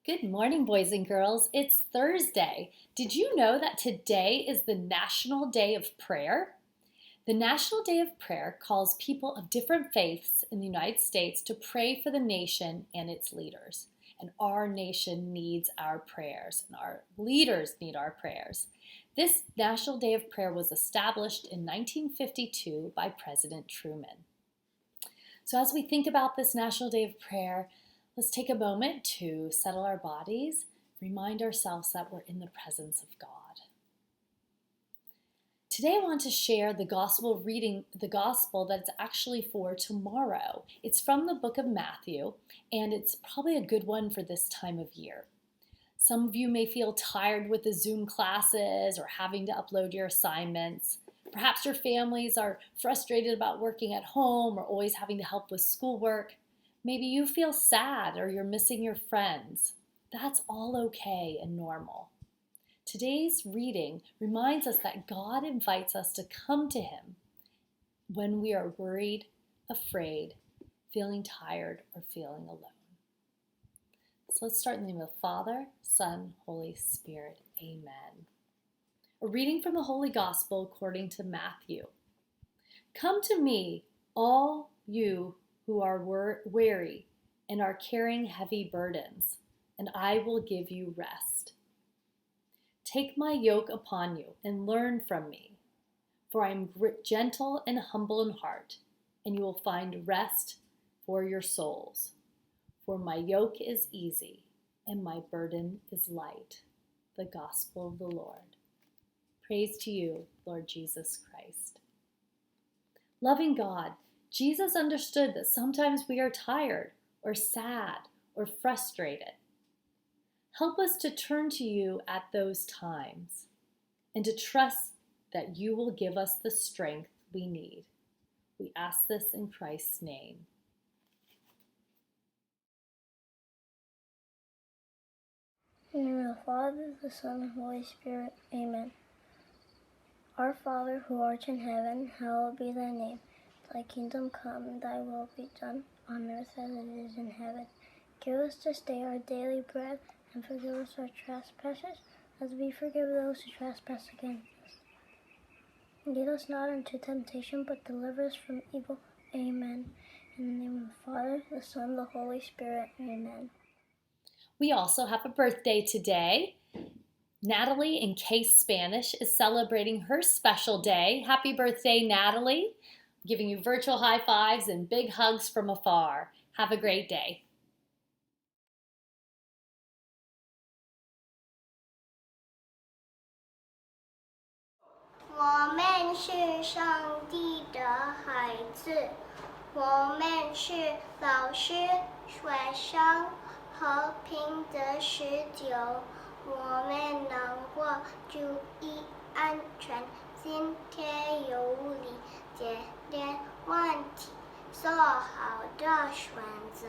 Good morning, boys and girls. It's Thursday. Did you know that today is the National Day of Prayer? The National Day of Prayer calls people of different faiths in the United States to pray for the nation and its leaders. And our nation needs our prayers, and our leaders need our prayers. This National Day of Prayer was established in 1952 by President Truman. So as we think about this National Day of Prayer, let's take a moment to settle our bodies, remind ourselves that we're in the presence of God. Today I want to share the gospel reading, the gospel that's actually for tomorrow. It's from the book of Matthew, and it's probably a good one for this time of year. Some of you may feel tired with the Zoom classes or having to upload your assignments. Perhaps your families are frustrated about working at home or always having to help with schoolwork. Maybe you feel sad or you're missing your friends. That's all okay and normal. Today's reading reminds us that God invites us to come to Him when we are worried, afraid, feeling tired, or feeling alone. So let's start in the name of the Father, Son, Holy Spirit. Amen. A reading from the Holy Gospel according to Matthew. Come to me, all you who are weary and are carrying heavy burdens, and I will give you rest. Take my yoke upon you and learn from me, for I am gentle and humble in heart, and you will find rest for your souls. For my yoke is easy and my burden is light. The Gospel of the Lord. Praise to you, Lord Jesus Christ. Loving God, Jesus understood that sometimes we are tired or sad or frustrated. Help us to turn to you at those times and to trust that you will give us the strength we need. We ask this in Christ's name. In the name of the Father, the Son, and the Holy Spirit. Amen. Our Father, who art in heaven, hallowed be thy name. Thy kingdom come, thy will be done, on earth as it is in heaven. Give us this day our daily bread, and forgive us our trespasses, as we forgive those who trespass against us. And lead us not into temptation, but deliver us from evil. Amen. In the name of the Father, the Son, and the Holy Spirit. Amen. We also have a birthday today. Natalie in Case Spanish is celebrating her special day. Happy birthday, Natalie. I'm giving you virtual high fives and big hugs from afar. Have a great day. 我们是上帝的孩子，我们是老师、学生，和平的持久，我们能够注意安全，今天有理解点问题，做好的选择。